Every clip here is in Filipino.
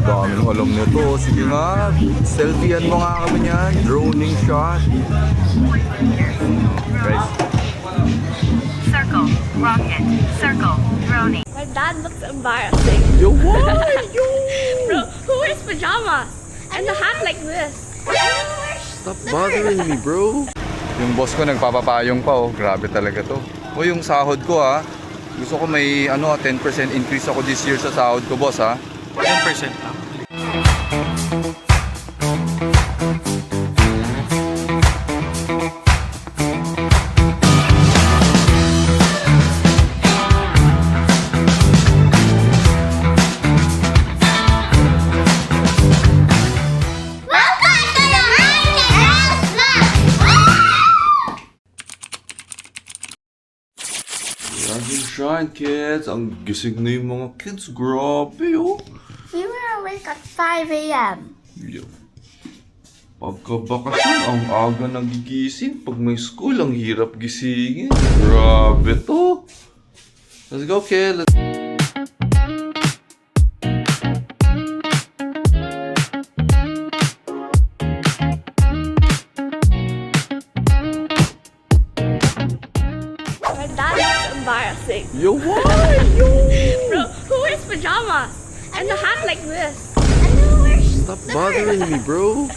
daming alam nito. Sige nga, selfiean mo nga kami niyan. Droning shot. Guys. Circle, rocket, circle, droning. My dad looks embarrassing. Yo, why? Yo! Bro, who wears pajamas? And a hat like this? Stop bothering me, bro. Yung boss ko nagpapapayong pa, oh. Grabe talaga to. O yung sahod ko, ha. Gusto ko may 10% increase ako this year sa sahod ko, boss, ha. 10% lang. Rising Shine, kids. Ang gising na yung mga kids. Grabe, oh. We were awake at 5 a.m. Yo. Pagka-bakasyon, ang aga nagigising. Pag may school, ang hirap gisingin. Grabe to. Let's go, kid. My dad looks embarrassing. Yo, why? Yo! Bro, who wears pajamas? And a hat like this? Stop bothering me, bro.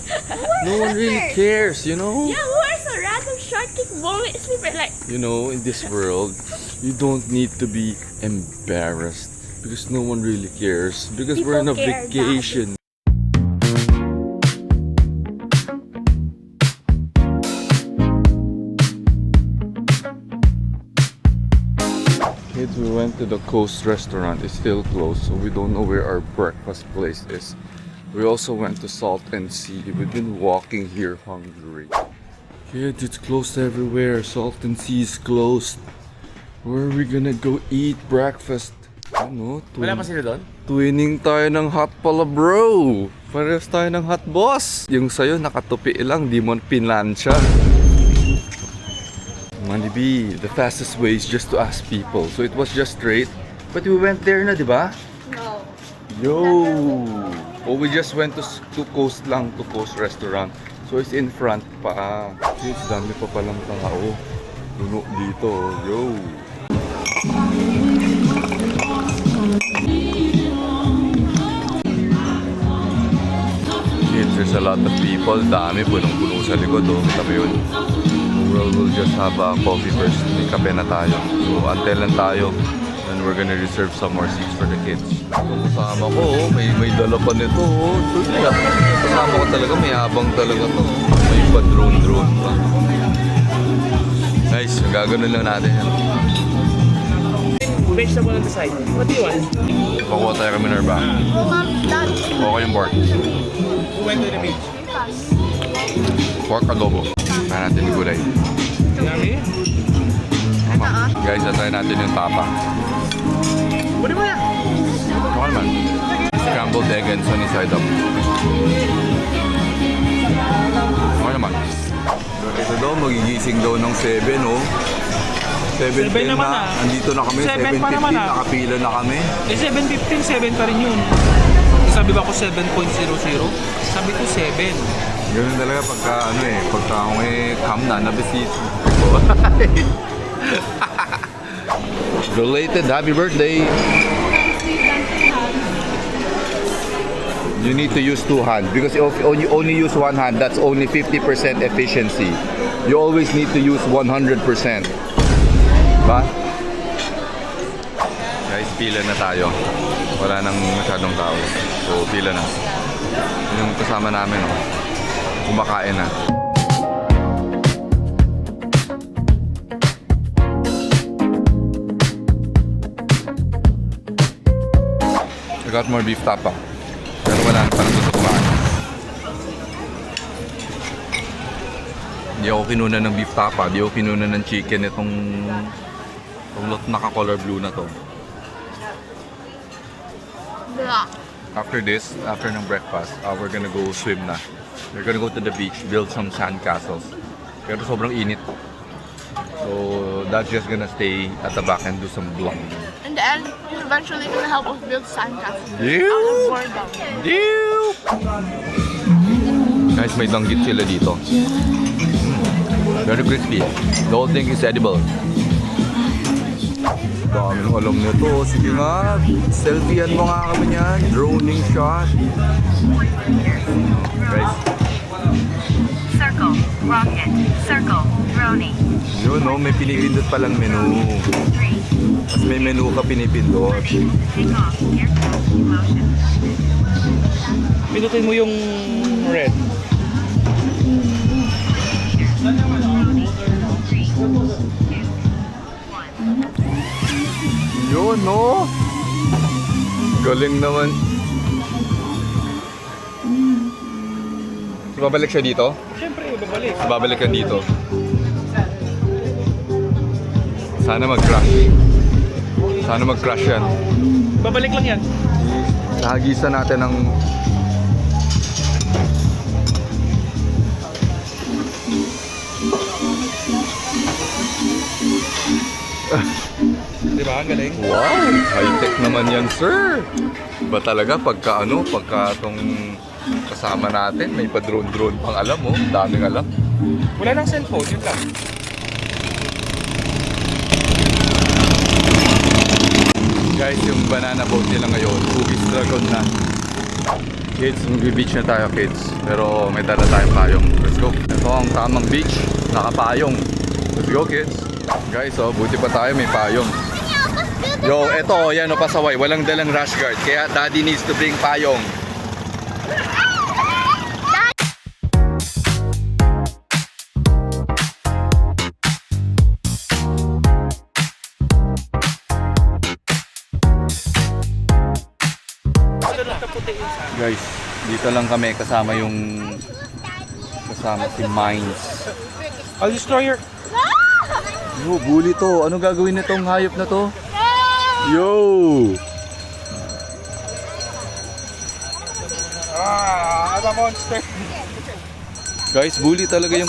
No one really cares, you know? Yeah, who wears a random short kick vomit sleeper like? You know, in this world, you don't need to be embarrassed because no one really cares. Because we're on a People care, vacation. Kids, we went to the Coast restaurant. It's still closed, so we don't know where our breakfast place is. We also went to Salt and Sea. We've been walking here hungry. Kids, it's closed everywhere. Salt and Sea is closed. Where are we gonna go eat breakfast? Ano? Wala pa sila doon? Twinning tayo ng hot pala, bro. Parehas tayo ng hot, boss. Yung sa'yo, nakatupi lang. Di mo pinansya. Money B, the fastest way is just to ask people. So it was just straight. But we went there na, di ba? No. Yo! Oh, we just went to Coast lang, to Coast restaurant. So it's in front pa. Kids, dami pa palang tao. Puno dito. Yo! Kids, there's a lot of people. Dami, punong-puno sa likod. Oh. Kita mo yun? We'll just have a coffee first. May kape na tayo. So, until lang tayo. And we're gonna reserve some more seats for the kids. Kung kasama ko, oh, may dala pa nito. Oh. Kasama ko talaga, may habang talaga to. May pa-drone pa. Nice, gaganon lang natin yan. Vegetable on the side. What do you want? Pakuha tayo kami Minerva. Mom, Dad. Okay yung pork. Who went to the beach? Pork adobo. Kaya natin yung gulay. Yummy? Guys, try natin yung tapa. What do you want? Okay naman. Scrambled egg and sunny side up. Okay naman. Ito daw, magigising daw ng 7, oh. 7:10 naman, na. ah. Andito na kami. 7 pa 7:15, naman, ah. nakapila na kami. Eh, 7:15, 7 pa rin yun. Sabi ba ako 7.00? Sabi ko 7. Ganun talaga pagka, pagka come na, nabisit. Related, happy birthday! You need to use 2 hands because if you only use 1 hand, that's only 50% efficiency. You always need to use 100%. Ba? Guys, pila na tayo. Wala nang masyadong tao. So, pila na. Yung kasama namin, oh. Kumakain na. I got more beef tapa. Pero wala pa nang gusto kumain. Di ako kinuna ng beef tapa. Di ako kinuna ng chicken itong naka-color blue na to. Blah. After this, after ng breakfast, we're gonna go swim na. We're gonna go to the beach, build some sand castles. Pero sobrang init. So, that's just gonna stay at the back and do some vlogging. And the end, he's eventually gonna help us build sandcastles. You? Out of boredom. Guys, may danggit sila dito. Very crispy. The whole thing is edible. Daming alam nito. Sige nga, selfiean mo nga kami niyan. Droning shot. Guys, Circle, rocket, circle, droning. yun no, may pinipindot palang menu. 3, Tapos may menu ka pinipindot. take off, aircraft, motion. Pinutin mo yung red. Droning, 3, 2, 1. Yun no. Galing naman. Babalik siya dito? Siyempre, babalik. Babalik ka dito. Sana mag-crash. Sana mag-crash yan. Babalik lang yan. Nahagisan natin ng... Di ba? Ang galing. Wow! High-tech naman yan, sir! Ba talaga pagka tong kasama natin, may pa-drone-drone pang alam mo. Daming alam. Wala nang cellphone, yun lang. Guys, yung banana boat nila ngayon, Bugis Dragon na. Kids, mag-beach na tayo kids. Pero may dala tayong payong. Let's go. Ito ang tamang beach, nakapayong. Let's go kids. Guys, oh, buti pa tayo may payong. Yo, eto, yan o pasaway. Walang dalang rash guard. Kaya daddy needs to bring payong. Guys, dito lang kami kasama si Mines. I'll destroyer. Yo, bully to. Ano gagawin nitong hayop na to? Yo! I'm a monster. Guys, bully talaga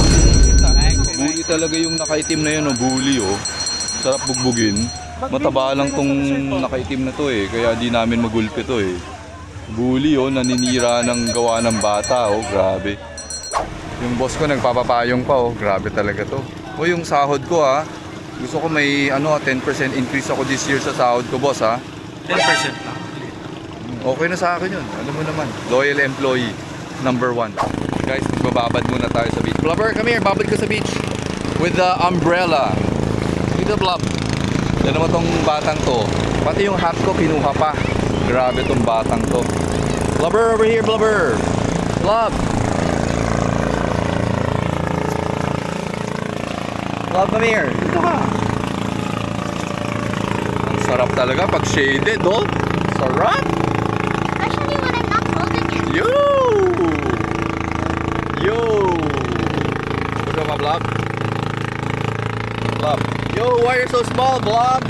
yung nakaitim na yun, oh. Bully, oh. Sarap bugbugin. Mataba lang tong nakaitim na to eh, kaya di namin magulpi to eh. Bully, oh, naninira ng gawa ng bata, oh, grabe. Yung boss ko nagpapapayong pa, oh, grabe talaga to. O yung sahod ko, ha. Gusto ko may 10% increase ako this year sa sahod ko, boss, ha. 10% lang. Okay na sa akin yun. Alam mo naman, loyal employee, number 1. Guys, magbababad muna tayo sa beach. Blubber, come here, babad ka sa beach. With the umbrella. With the blob. Yan naman tong batang to. Pati yung hat ko, kinuha pa. Grabe tong batang to. Blubber, over here, Blubber. Blub. Blub, come here. Ito ka. Ang sarap talaga pag shaded, oh. Sarap. Especially when I'm not holding it. Yo! Yo! Gusto ka, Blob? Blob. Yo, why you're so small, Blob?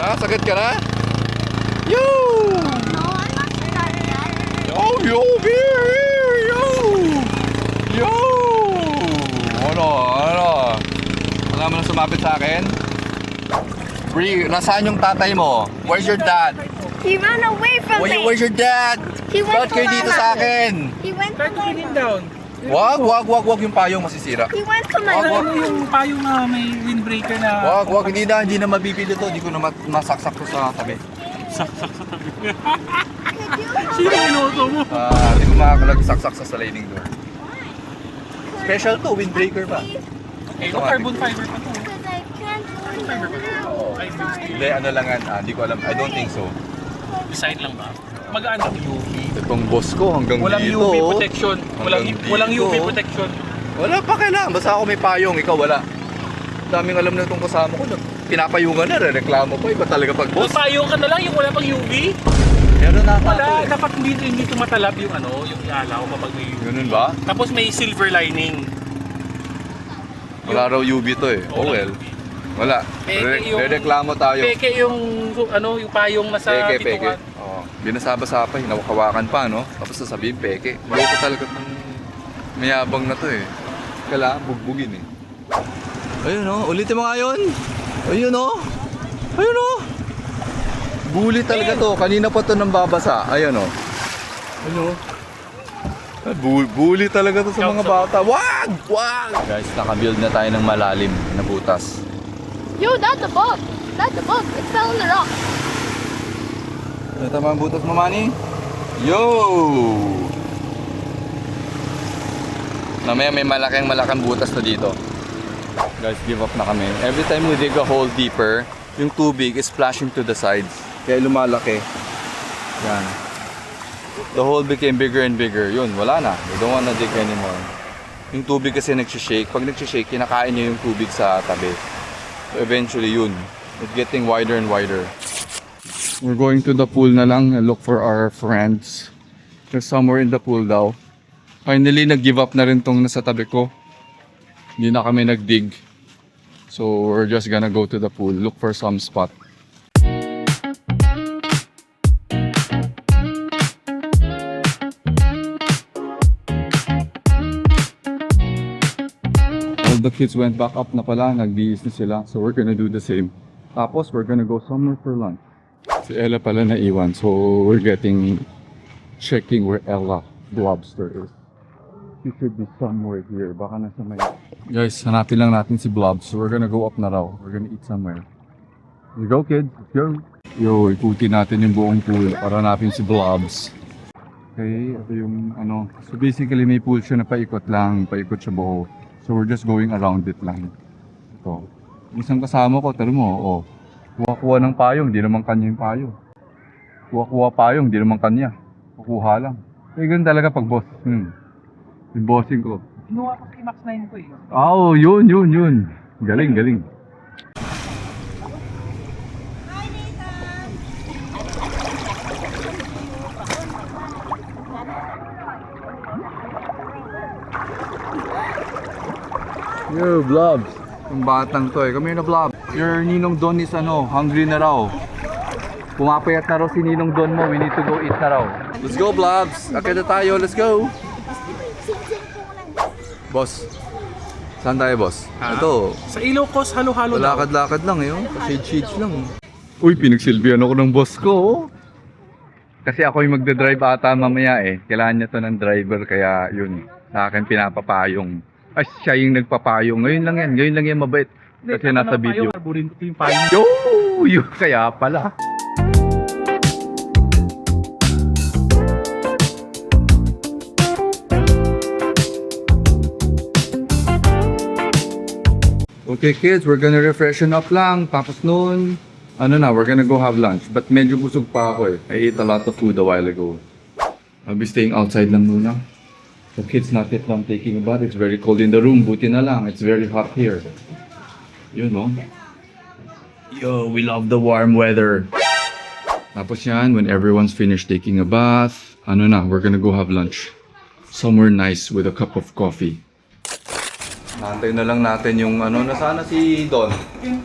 Ha? Sakit ka na? Yo! No, I'm not starting yet. Yo, here, yo! Yo! Ano? Alam mo na sumapit sa akin? Bree, nasaan yung tatay mo? Where's your dad? He ran away from me. Where's your dad? He went Ba't kayo to dito Mama. sa akin? He went Try to to pin my him down. Wag yung payong masisira. He went to my Wag, Ano yung payong na may windbreaker na... Wag, hindi na mabibili to. Hindi ko na masaksak to sa tabi. Sino minuto mo? Hindi ko makakalagsak sa sliding door. Special to, windbreaker pa. Eh, yung carbon fiber pa to. Because I can't Fiber pa to. Ay, Hindi, ano lang yan. Hindi ko alam. I don't think so. design lang ba? Magaan ang UV. Itong boss ko hanggang Walang dito. UV protection. Hanggang Walang dito. UV protection. Wala pa kailangan. Basta ako may payong, ikaw wala. Daming alam na itong kasama ko. Pinapayungan na, reklamo pa. Iba talaga pag boss. Payong ka na lang yung wala pang UV. Meron na ako. Wala, dapat hindi tumatalab yung yung ilaw kapag may UV. Ganun ba? Tapos may silver lining. Wala raw UV to eh. Oh well. Wala. Peke yung- Reklamo tayo. Peke yung yung payong nasa Peke. bitukan. Oo. Binasaba-sapa, hinawakan pa, no? Tapos sasabihin, peke. Loko talaga ng mayabang na to eh. Kailangan bugbugin eh. Ayun, no? Ulitin mo nga yun. Ayun, no? Ayun o! Bully talaga to. Kanina pa to nang babasa. Ayun o. Ano? Bully talaga to sa mga bata. Wag! Wag! Guys, nakabuild na tayo ng malalim na butas. Yo, that's a bug. That's a bug. It fell on the rock. Ano tama ang butas mo, Manny? Yo! Mamaya may malaking butas na dito. Guys, give up na kami. Every time we dig a hole deeper, yung tubig is splashing to the sides. Kaya lumalaki. Yan. The hole became bigger and bigger. Yun, wala na. We don't wanna dig anymore. Yung tubig kasi nagsishake. Pag nagsishake, kinakain niya yung tubig sa tabi. So eventually yun, it's getting wider and wider. We're going to the pool na lang and look for our friends. There's somewhere in the pool daw. Finally, nag-give up na rin tong nasa tabi ko. Hindi na kami nag-dig. So we're just gonna go to the pool, look for some spot. All the kids went back up na pala, nag-diis na sila. So we're gonna do the same. Tapos we're gonna go somewhere for lunch. Si Ella pala naiwan, so we're checking where Ella the lobster is. He should be somewhere here. Baka nasa may... Guys, hanapin lang natin si Blobs. So we're gonna go up na raw. We're gonna eat somewhere. Let's go, kids. Let's go. Yo, ikutin natin yung buong pool para hanapin si Blobs. Okay, ito yung ano. So basically may pool siya na paikot siya buo. So we're just going around it lang. Ito. Isang kasama ko, taro mo, oh. Kuha-kuha ng payong, di naman kanya yung payong. Kuha-kuha payong, di naman kanya. Kukuha lang. Eh, ganun talaga pag boss. Yung bossing ko. Kinuha ko kay Max 9 ko eh. Oh, yun. Galing. Yo, Blobs. Yung batang to eh. Come here na, Blob. Your Ninong Don is hungry na raw. Pumapayat na raw si Ninong Don mo. We need to go eat na raw. Let's go, Blobs. Akit na tayo. Let's go. Boss. Saan tayo, boss? Ha? Ito. Sa Ilocos, halo-halo daw. Lakad-lakad lang eh. Shade-shades lang. Uy, pinagsilbihan ako ng boss ko. Oh. Kasi ako yung magdadrive ata mamaya eh. Kailangan niya to ng driver kaya yun. Sa akin pinapapayong. Ay, siya yung nagpapayong. Ngayon lang yan mabait. Kasi nasa video. Arborin ko yung payong. Yo! Yun kaya pala. Okay kids, we're gonna refreshen up lang. Tapos noon, we're gonna go have lunch. But medyo busog pa ako eh. I ate a lot of food a while ago. I'll be staying outside lang muna. The kids not yet long taking a bath. It's very cold in the room. Buti na lang. It's very hot here. Yun no? Yo, we love the warm weather. Tapos yan, when everyone's finished taking a bath, we're gonna go have lunch. Somewhere nice with a cup of coffee. Nantay na lang natin yung nasana si Don.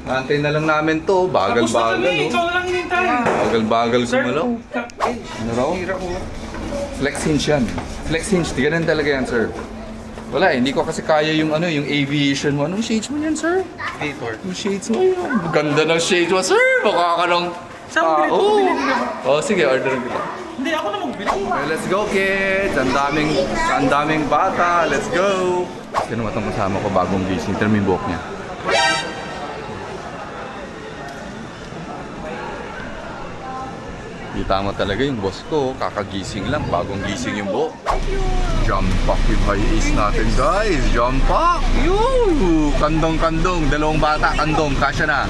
Nantay na lang namin to. Bagal-bagal, no? Ikaw na lang hinintay. Bagal-bagal gumalaw. Ano raw? Flex hinge yan. Flex hinge, di ganun talaga yan, sir. Wala eh, hindi ko kasi kaya yung aviation mo. Anong shades mo yan, sir? Gator. Yung shades mo yan. Ganda ng shades mo, sir. Baka ka ng Saan mo bilhin ko? Bilhin ko. Oh, sige, order kita. Hindi, ako na magbili. Okay, let's go, kids. Ang daming bata. Let's go. Sino matang kasama ko bagong gising. Tira mo yung buhok niya. Kita mo talaga yung boss ko. Kakagising lang. Bagong gising yung buhok. Jump pack yung high ace natin, guys. Jump pack. Yoo! Kandong-kandong. Dalawang bata. Kandong. Kasya na.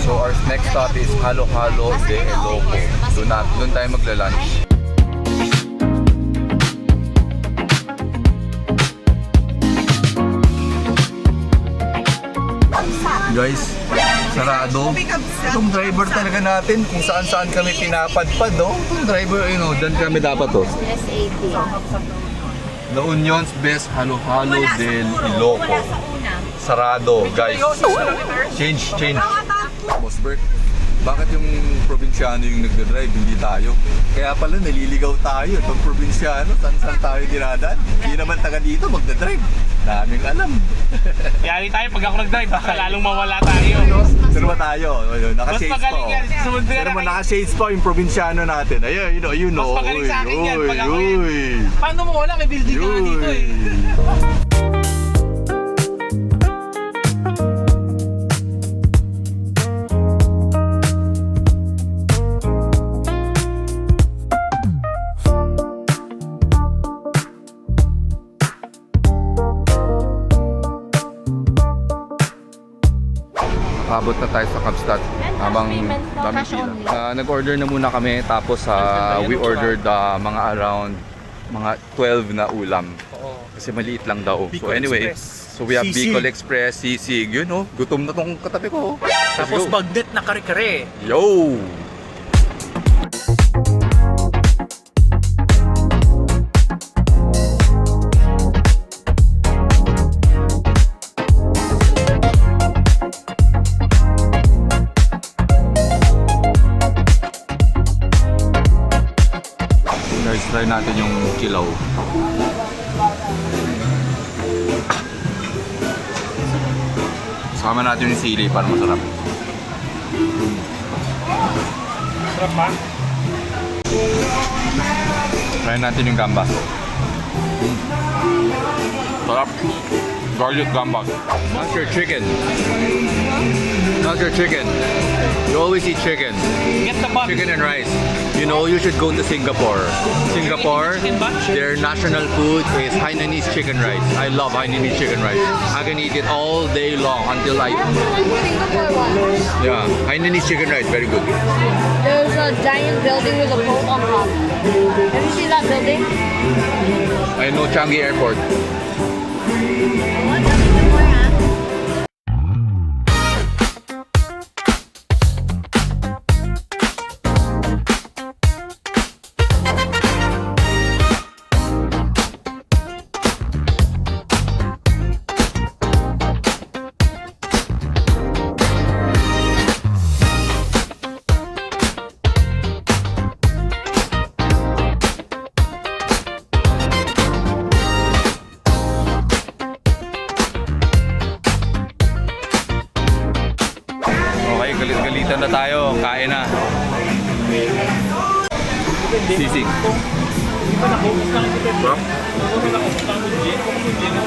So our next stop is Halo-Halo de Ilocos. Doon tayo magla-lunch. Guys, sarado. Itong driver talaga natin kung saan-saan kami pinapadpad, no? Itong driver, dyan kami dapat, oh. SAP. La Union's best Halo-Halo del Ilocos. Sarado, guys. Change. Boss Bert, bakit yung probinsyano yung nagdadrive, hindi tayo? Kaya pala naliligaw tayo. Itong probinsyano, saan tayo dinadaan? Hindi naman taga dito magdadrive. Daming alam. Yari tayo pag ako nag-drive, baka lalong mawala tayo. Pero ba tayo? Ayun, Mas naka-shades pa. magaling yan. Sumunod ka Pero na mo kayo. naka-shades pa yung probinsyano natin. Ayun, you know. Mas magaling sa akin yan, pag ako yan. Uy. Paano mo wala? May building ka nga dito eh. Abot na tayo sa Kapstad habang dami pila. Nag-order na muna kami tapos we ordered mga around mga 12 na ulam. Kasi maliit lang daw. So Bicol anyway, Express. so we have Sisig. Bicol Express, sisig. You know, gutom na tong katabi ko. Let's Tapos go. bagnet na kare-kare. Yo! Guys, try natin yung kilaw. Sama natin yung sili para masarap. Sarap ba? Try natin yung gambas. Sarap. Garlic gambas. How's your chicken? How's your chicken? You always eat chicken. Get the bun. Chicken and rice. You know, you should go to Singapore. Singapore, Chicken bun? their national food is Hainanese chicken rice. I love Hainanese chicken rice. I can eat it all day long until I... Singapore one. Yeah, Hainanese chicken rice, very good. There's a giant building with a boat on top. Have you seen that building? I know Changi Airport. What? Nothing more, huh? Okay, galit-galitan na tayo. Kain na. Sisig. Sarap.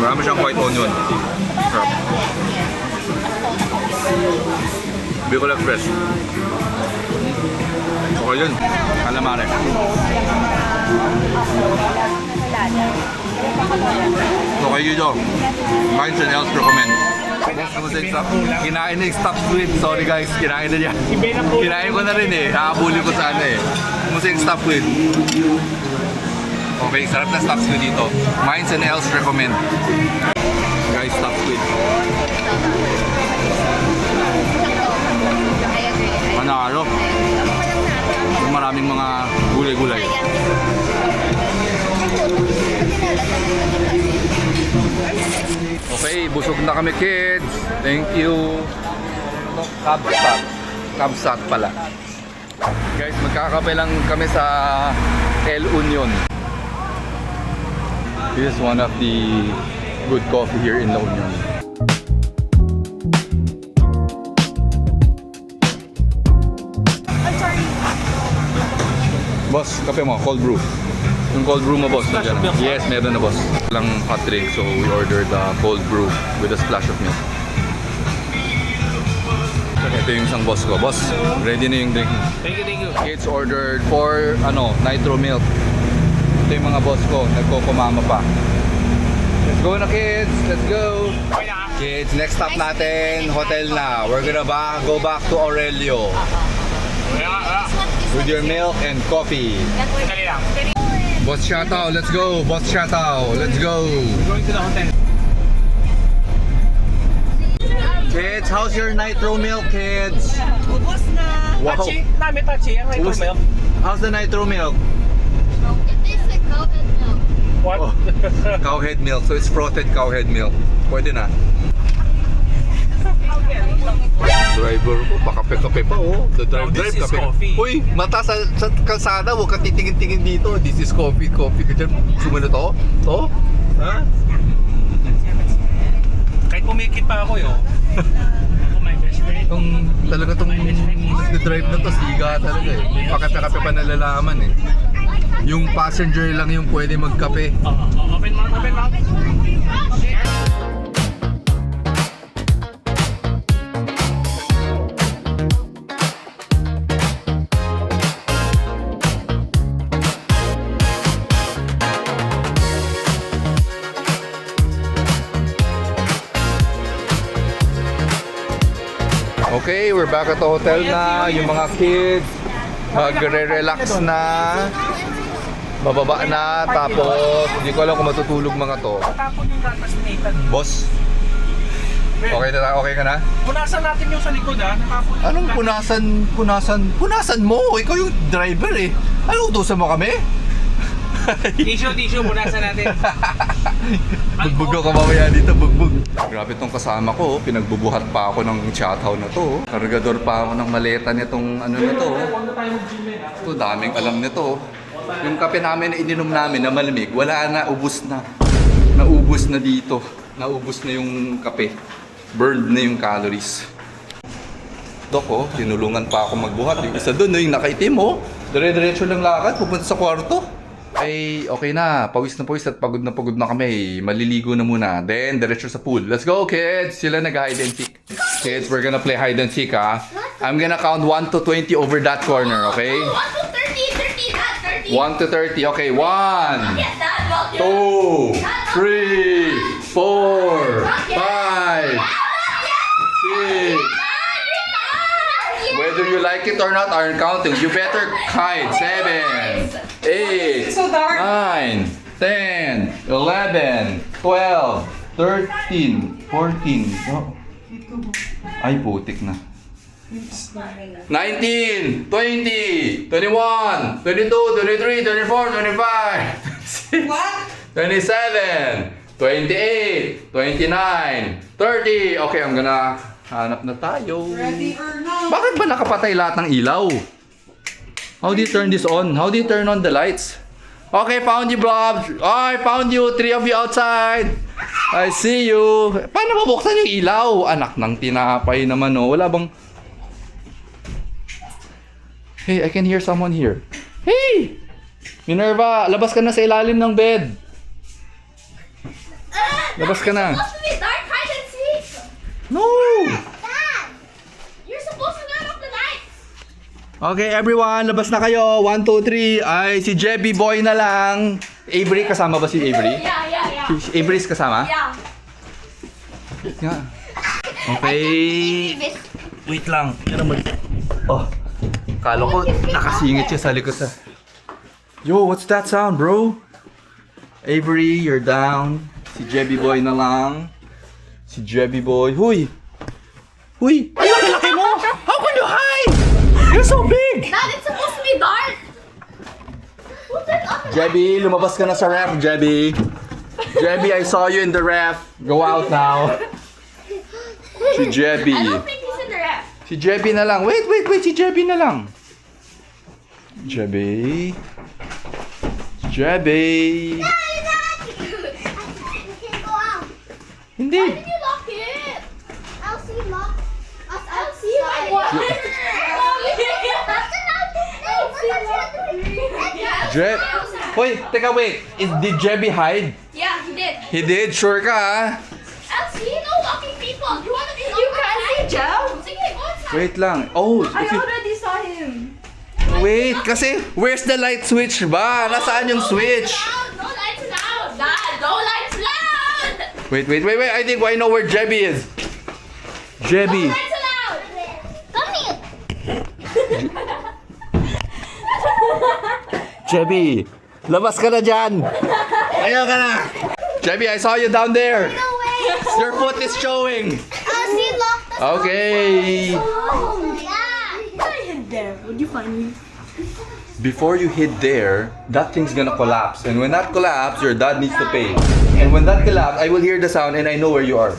Marami siyang white onion. Sarap. Bicol Express. Okay yun. Calamari. Okay dito. Mines and else recommend. Kinain na yung stop squid. Sorry guys, kinain na niya. Kinain ko na rin eh. Nakabuli ko sa ano eh. Kumusta yung stop squid? Okay, sarap na stop squid dito. Mines and else recommend. Guys, stop squid. Manalo. Maraming mga gulay-gulay. Okay, busog na kami kids. Thank you. Kabsat. Kabsat pala. Guys, magkakape lang kami sa El Union. This is one of the good coffee here in La Union. Boss, kape mo, cold brew. Yung cold brew mo, boss. Splash nandiyan of na. milk. Yes, meron na, boss. Lang hot drink, so we ordered cold brew with a splash of milk. Ito yung isang boss ko. Boss, ready na yung drink mo. Thank you, thank you. Kids ordered for, nitro milk. Ito yung mga boss ko. Nagkokumama pa. Let's go na, kids. Let's go. Okay na. Kids, next stop natin, hotel na. We're gonna go back to Aurelio with your milk and coffee. Dali lang. Boss Shatao, let's go. Boss Shatao, let's go. Going to the hotel. Kids, how's your nitro milk, kids? Ubus na. Wow. Tachi. Nami tachi. Ang ito Ubus- milk. How's the nitro milk? It tastes like cowhead milk. What? Oh, cowhead milk. So it's frothed cowhead milk. Pwede na. Driver ko, baka kape pa oh. The No, this is kape. coffee. Uy, mata sa kalsada, huwag ka titingin-tingin dito. This is coffee ka dyan. Sumano to? To? Ha? Kahit pumikit pa ako yun. Ako my best friend. Tong nag-drive na to, siga talaga eh. May pakape-kape pa nalalaman eh. Yung passenger lang yung pwede magkape. Open mouth, open mouth. Okay, we're back at the hotel na. Yung mga kids, magre-relax na. Bababa na, tapos hindi ko alam kung matutulog mga to. Tapon yung gatas ni Nathan. Boss, okay ka na? Punasan natin yung sa likod nakapon. Anong punasan mo? Ikaw yung driver eh. Ano, utusan mo kami? Tissue, punasan natin. Bugbog ka mamaya dito, bugbog. Grabe tong kasama ko, pinagbubuhat pa ako ng chathow na to. Kargador pa ako ng maleta nitong ano na to. Ito, daming alam nito. Yung kape namin na ininom namin na malamig, wala na, ubus na. Naubos na dito. Naubos na yung kape. Burned na yung calories. Dok, oh, tinulungan pa ako magbuhat. Yung isa doon, yung nakaitim, oh. Dire-diretso lang lakad, pupunta sa kwarto. Ay, okay na. Pawis na pawis at pagod na kami. Maliligo na muna. Then, diretso sa pool. Let's go, kids! Sila nag-hide and seek. Kids, we're gonna play hide and seek, ha? I'm gonna count 1 to 20 over that corner, okay? 1 to 30, not 30. 1 to 30. Okay, 1, Yes, Dad, well, 2, 3, 4, 5, 6. Whether you like it or not, aren't counting. You better hide. 7, 8, 9, 10, 11, 12, 13, 14. Oh. Ay, putik na. 19, 20, 21, 22, 23, 24, 25, 27, 28, 29, 30. Okay, I'm gonna hanap na tayo. Ready or not? Bakit ba nakapatay lahat ng ilaw? How do you turn this on? How do you turn on the lights? Okay, found you, Bob. Oh, I found you. 3 of you outside. I see you. Paano mabuksan yung ilaw? Anak ng tinapay naman, oh. Wala bang... Hey, I can hear someone here. Hey! Minerva, labas ka na sa ilalim ng bed. Labas ka na. Supposed to be dark hide and seek. No! Dad, you're supposed to turn off the lights. Okay, everyone, labas na kayo. 1, 2, 3. Ay, si Jebby Boy na lang. Avery, kasama ba si Avery? Yeah. Si Avery's kasama? Yeah. Yeah. Okay. Wait lang. Oh. Kala ko nakasingit siya sa likod sa... Yo, what's that sound, bro? Avery, you're down. Si Jebby Boy na lang. Si Jebby Boy. Huy! Huy! Ay, laki mo! How can you hide? You're so big! Dad, it's supposed to be dark. Who turned off the Jebby, lumabas ka na sa ref, Jebby. Jebby, I saw you in the ref. Go out now. Si Jebby. I don't think he's in the ref. Si Jebby na lang. Wait. Si Jebby na lang. Jebby. Jebby. Hindi. Why did you lock it? Elsie locked us Elsie, outside. Jeb. Wait, teka, wait. Did Jebby hide? Yeah, he did. He did? Sure ka, ha? Elsie, no locking people. You want to be locked? You can't see Joe. Sige, go inside. Wait lang. Oh, I if you... already saw him. Wait, kasi where's the light switch ba? Nasaan yung switch? No lights allowed. Dad, no lights allowed. Wait. I think I know where Jebby is. Jebby. No lights allowed. Come here. Jebby, labas ka na dyan. Ayaw ka na. Jebby, I saw you down there. No way. Your foot is showing. Elsie locked us Okay. Oh, yeah. Before you hit there, that thing's gonna collapse. And when that collapses, your dad needs to pay. And when that collapses, I will hear the sound and I know where you are.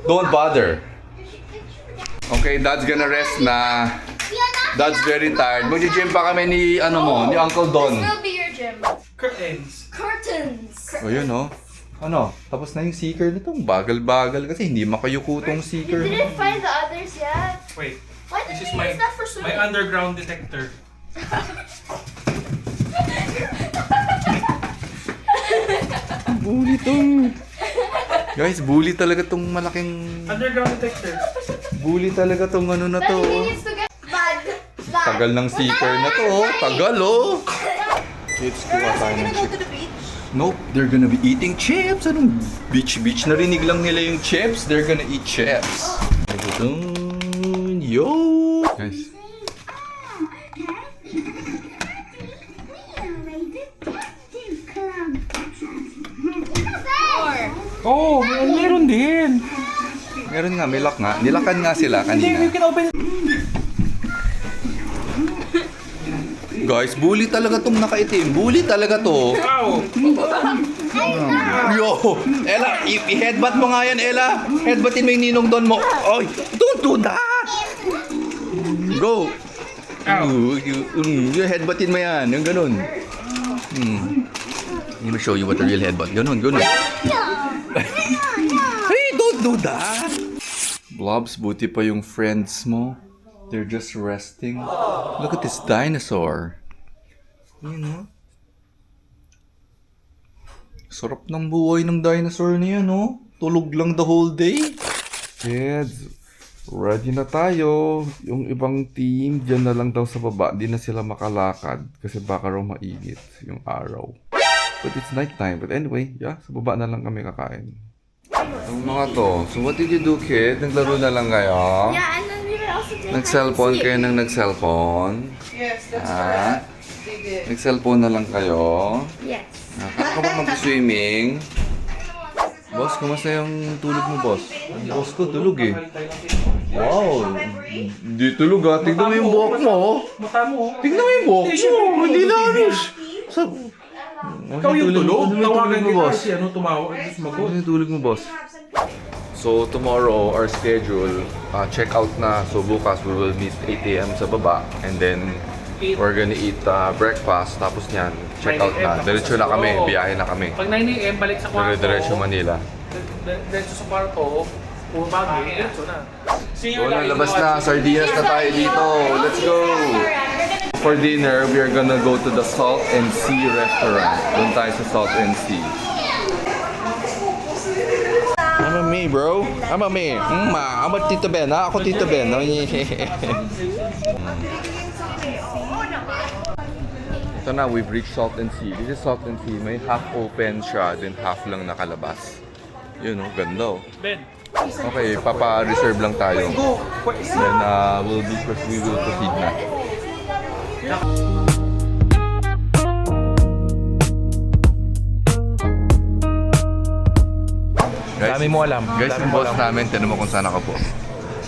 Don't bother. Okay, Dad's gonna rest na. Dad's very tired. Mag-gym pa kami ni, ni Uncle Don. will be your gym. Curtains. Curtains. O yun, oh. Ano, tapos na yung seeker nito. Bagal-bagal kasi hindi makayuko tong seeker. Didn't find the others yet. Wait. Why This did is you my use that for my swimming? underground detector. Bully tong. Guys, bully talaga tong malaking... Underground detector. Bully talaga tong ano na to. Then he Oh. needs to get bag. Tagal ng seeker na to, oh. Tagal, oh. Kids, kuha tayo ng Go to chips. the beach. Nope, they're gonna be eating chips. Anong beach? Narinig lang nila yung chips. They're gonna eat chips. Yo! Guys, Oh, meron din. meron nga, may lock nga. Nilakan nga sila Hindi, kanina. you can open it. Guys, bully talaga tong nakaitim. Bully talaga to. Wow. Yo! Ella, i-headbutt mo nga yan, Ella. Headbuttin mo yung ninong doon mo. Oy, don't do that! Go! Yung headbuttin mo yan, yung ganun. Let me show you what a real headbutt. Ganun. Hey, don't do that! Blobs, buti pa yung friends mo. They're just resting. Look at this dinosaur. You know? Sarap ng buhay ng dinosaur niya, no? Tulog lang the whole day. Kids, ready na tayo. Yung ibang team, dyan na lang daw sa baba. Hindi na sila makalakad kasi baka raw mainit yung araw. But it's night time. But anyway, yeah, sa baba na lang kami kakain. Ang mga to, so what did you do, kid? Naglaro na lang kayo? Yeah, and then we were also doing Nag-cellphone kayo ng nag-cellphone? Yes, that's right. They did. Nag-cellphone na lang kayo? Yes. Kaya ka ba mag-swimming? Boss, kumusta yung tulog mo, boss? Ang boss ko, tulog eh. Wow! Hindi tulog ah. Tignan mo yung buhok mo. oh. Mata mo. Tignan mo yung buhok mo. Hindi na anos. Ikaw yung tulog. Tawagan mo, kita boss. kasi tumawag. Ano sumagot? Ano yung tulog mo, boss? So, tomorrow, our schedule, check out na. So, bukas, we will meet 8 a.m. sa baba. And then, we're gonna eat breakfast. Tapos niyan, check out na. Diretso na kami. Biyahe na kami. Pag 9 a.m. balik sa kwarto. Diretso Manila. Diretso sa kwarto. Pumabagi. Diretso na. See you So, lalabas na. Sardinas na tayo dito. Let's go! For dinner, we are gonna go to the Salt and Sea restaurant. Doon tayo sa Salt and Sea. I'm a me, bro. I'm a me. I'm a Tito Ben, ha? Ako Tito Ben. Ito na, we've reached Salt and Sea. This is Salt and Sea. May half open siya, then half lang nakalabas. Yun, oh, ganda, oh. Ben. Okay, papa-reserve lang tayo. Then we will proceed na. Dami mo alam. Guys, Dami yung mo boss alam. namin, tinan mo kung saan nakapo.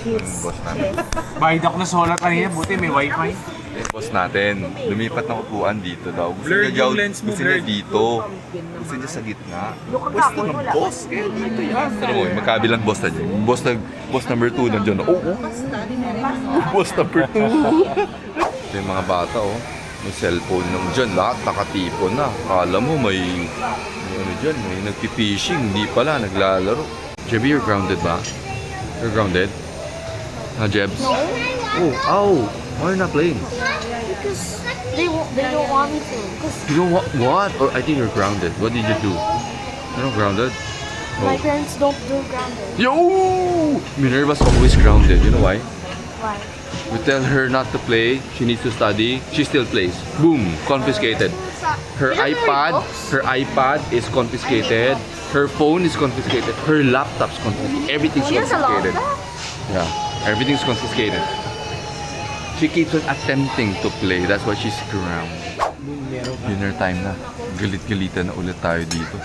Yung boss namin. Bayad ako na solar kanina. Buti may wifi. Yung boss natin, lumipat ng upuan dito daw. Gusto Blurred niya yung lens mo, gusto niya blurred. dito. Gusto niya sa gitna. Gusto ng boss. Eh, dito yan. Ano mo, magkabilang boss na dyan. Boss number 2 nandiyan. Oh. Boss number 2. Ito yung mga bata, oh. May cellphone nung dyan. Lahat nakatipon na. Akala mo may ano dyan, may nagpi-fishing. Hindi pala, naglalaro. Jebby, you're grounded ba? You're grounded? Ha, Jebs? No. Oh, ow! Why are you not playing? Because they don't want me to. Because You don't what? Or I think you're grounded. What did you do? You're not grounded? my Oh. parents don't do grounded. Yo! Minerva's always grounded. You know why? Why? We tell her not to play. She needs to study. She still plays. Boom! Confiscated. Her You don't read iPad. books? Her iPad is confiscated. Her phone is confiscated. Her laptop's confiscated. Everything's He has a lot of confiscated. that? Yeah. Everything's confiscated. She keeps on attempting to play. That's why she's grounded. Dinner time na. Galit-galitan na ulit tayo dito.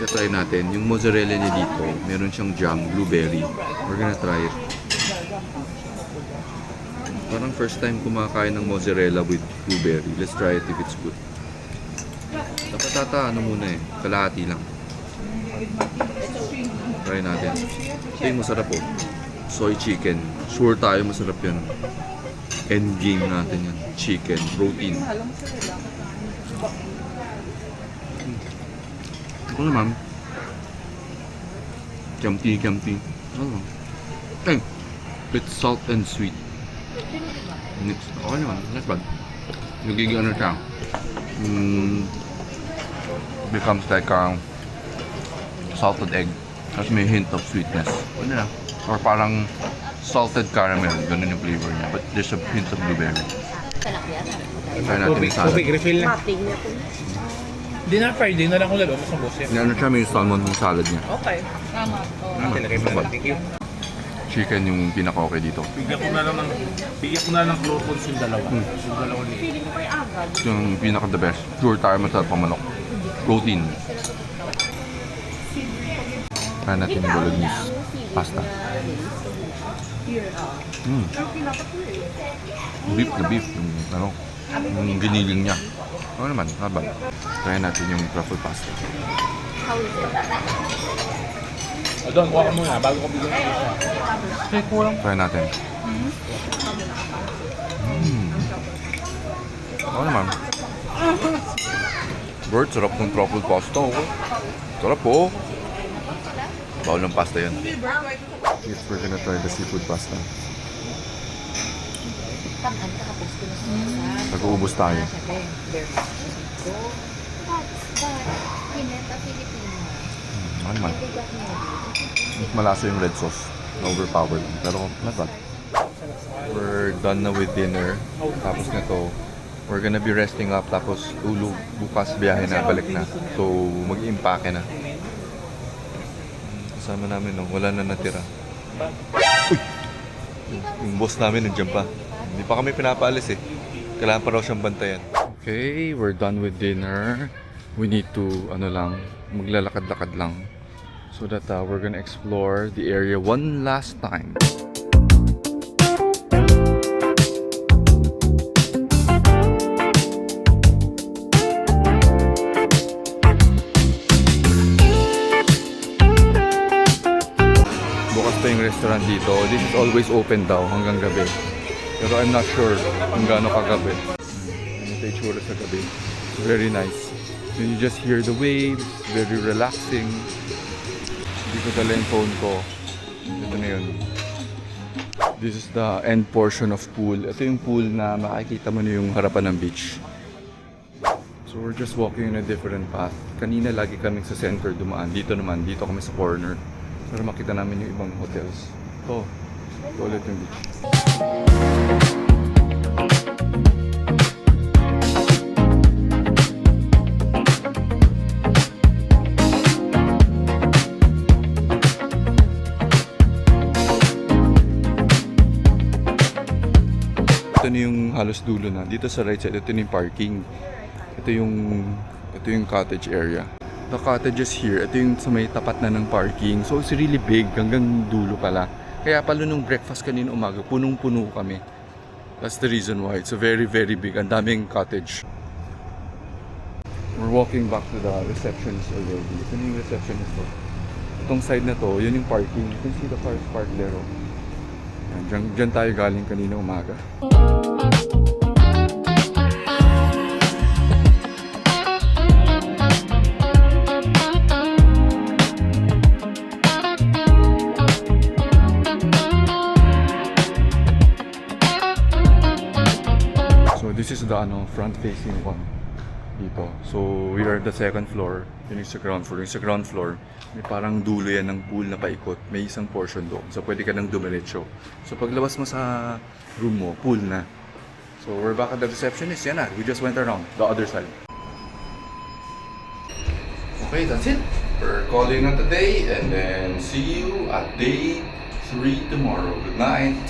Try natin. Yung mozzarella niya dito, meron siyang jam, blueberry. We're gonna try it. Parang first time kumakain ng mozzarella with blueberry. Let's try it if it's good. Dapat ano muna eh. Kalahati lang. Try natin. Ito yung masarap oh. Soy chicken. Sure tayo masarap yan. End game natin yan. Chicken, protein. Ano naman? Kiamti. Ano? It's salt and sweet. Okay naman. Not bad. Nagiging ano siya. Becomes like salted egg. Tapos may hint of sweetness. Ano na? Or parang salted caramel. Ganun yung flavor niya. But there's a hint of blueberry. Try natin yung salad. Tubig, refill na. Hindi na fried, hindi na lang ko lalo. Mas mabos yan. Ano siya, may salmon yung salad niya. Okay. Nilagay mo na. Thank you. Chicken yung pinaka-okay dito. Bigyan ko na lang ng clothes yung dalawa. Yung dalawa ni. Yung pinaka-the best. Sure tayo masarap pang manok. Protein. Try natin yung bolognese pasta. Beef na beef. Yung giniling niya. Ano naman, habang. Try natin yung truffle pasta. Doon, kuha ka muna bago ko bigyan ko siya. Okay, kulang. Try natin. Ano naman? Bert, sarap ng truffle pasta. Oh. Sarap po. Bawal ng pasta yan. Yes, we're gonna try the seafood pasta. Nag-uubos tayo. Ano naman? Mas malasa yung red sauce. Overpowered. Pero not bad. We're done na with dinner. Tapos na to, we're gonna be resting up. Tapos tulog. Bukas biyahe na. Balik na. So mag-impake na. Kasama namin, no? Wala na natira. Uy! Yung boss namin nandiyan pa. Hindi pa kami pinapaalis eh. Kailangan pa raw siyang bantayan. Okay, we're done with dinner. We need to, maglalakad-lakad lang. So that we're gonna explore the area one last time. Bukas pa yung restaurant dito. This is always open daw hanggang gabi. Pero I'm not sure kung gaano kagabi. Ito yung tsura sa gabi. It's very nice. You just hear the waves, very relaxing. Hindi ko dala yung phone ko. Ito na yun. This is the end portion of pool. Ito yung pool na makikita mo na yung harapan ng beach. So we're just walking in a different path. Kanina lagi kaming sa center dumaan. Dito naman, dito kami sa corner. Para makita namin yung ibang hotels. Ito ulit yung beach. Ito na yung halos dulo na. Dito sa right side, ito na yung parking. Ito yung cottage area. The cottages here, ito yung sa may tapat na ng parking. So it's really big, hanggang dulo pala. Kaya pala nung breakfast kanina umaga, punong-puno kami. That's the reason why. It's a very, very big. Ang daming cottage. We're walking back to the receptionist already. Ito na yung receptionist to. Itong side na to, yun yung parking. You can see the cars parked there. Diyan tayo galing kanina umaga. So this is the front facing one dito. So we are at the second floor. Yun yung sa ground floor. Yung sa ground floor, may parang dulo yan ng pool na paikot. May isang portion doon. So pwede ka nang dumiretso. So paglabas mo sa room mo, pool na. So we're back at the receptionist. Yan na. We just went around the other side. Okay, that's it. We're calling it a day and then see you at day 3 tomorrow. Good night.